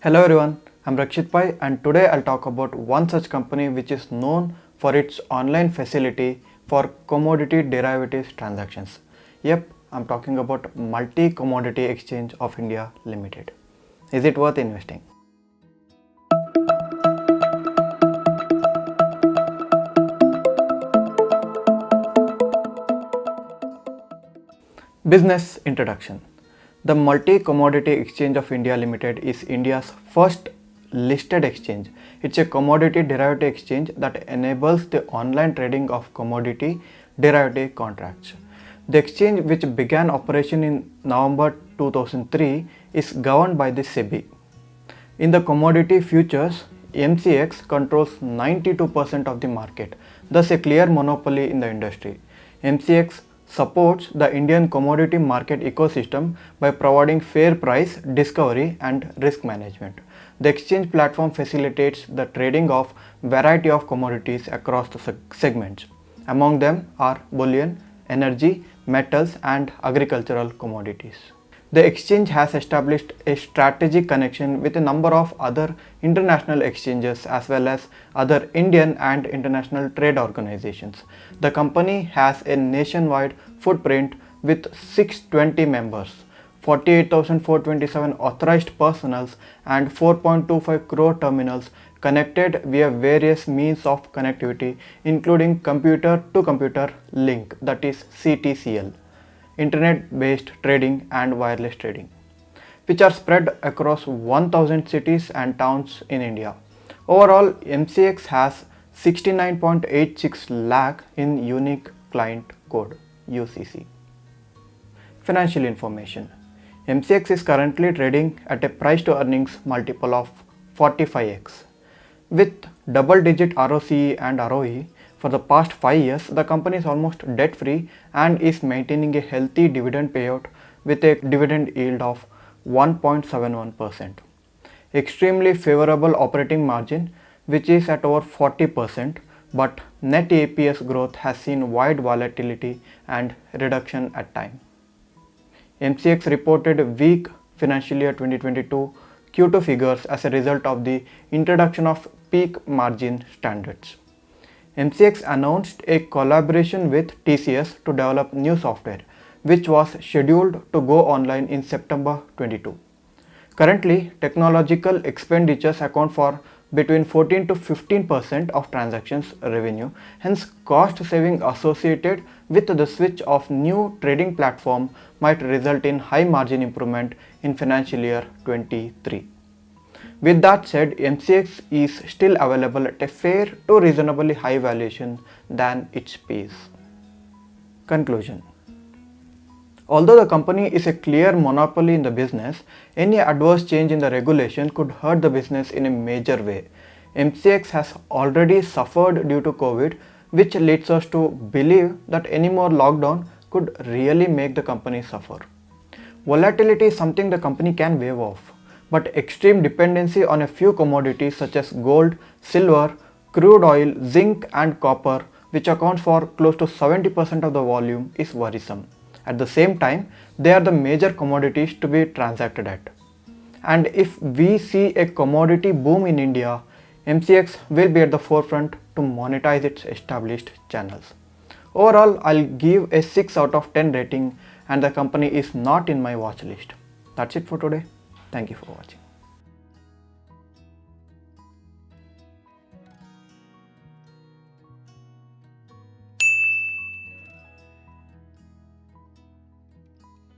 Hello everyone, I'm Rakshit Pai and today I'll talk about one such company which is known for its online facility for commodity derivatives transactions. Yep, I'm talking about Multi Commodity Exchange of India Limited. Is it worth investing? Business introduction. The Multi Commodity Exchange of India Limited is India's first listed exchange. It's a commodity derivative exchange that enables the online trading of commodity derivative contracts. The exchange, which began operation in November 2003, is governed by the SEBI. In the commodity futures, MCX controls 92% of the market, thus a clear monopoly in the industry. MCX supports the Indian commodity market ecosystem by providing fair price, discovery and risk management. The exchange platform facilitates the trading of variety of commodities across the segments. Among them are bullion, energy, metals and agricultural commodities. The exchange has established a strategic connection with a number of other international exchanges as well as other Indian and international trade organizations. The company has a nationwide footprint with 620 members, 48,427 authorized personnels and 4.25 crore terminals connected via various means of connectivity including computer to computer link, that is CTCL, internet-based trading and wireless trading, which are spread across 1000 cities and towns in India. Overall, MCX has 69.86 lakh in unique client code UCC. Financial information. MCX is currently trading at a price to earnings multiple of 45x. With double-digit ROCE and ROE, for the past 5 years, the company is almost debt-free and is maintaining a healthy dividend payout with a dividend yield of 1.71%. Extremely favorable operating margin, which is at over 40%, but net EPS growth has seen wide volatility and reduction at time. MCX reported weak financial year 2022 Q2 figures as a result of the introduction of peak margin standards. MCX announced a collaboration with TCS to develop new software, which was scheduled to go online in September 22. Currently, technological expenditures account for between 14 to 15% of transactions revenue, hence cost saving associated with the switch of new trading platform might result in high margin improvement in financial year 23. With that said, MCX is still available at a fair to reasonably high valuation than its peers. Conclusion. Although the company is a clear monopoly in the business, any adverse change in the regulation could hurt the business in a major way. MCX has already suffered due to COVID, which leads us to believe that any more lockdown could really make the company suffer. Volatility is something the company can wave off, but extreme dependency on a few commodities such as gold, silver, crude oil, zinc and copper, which accounts for close to 70% of the volume, is worrisome. At the same time, they are the major commodities to be transacted at. And if we see a commodity boom in India, MCX will be at the forefront to monetize its established channels. Overall, I'll give a 6 out of 10 rating and the company is not in my watch list. That's it for today. Thank you for watching.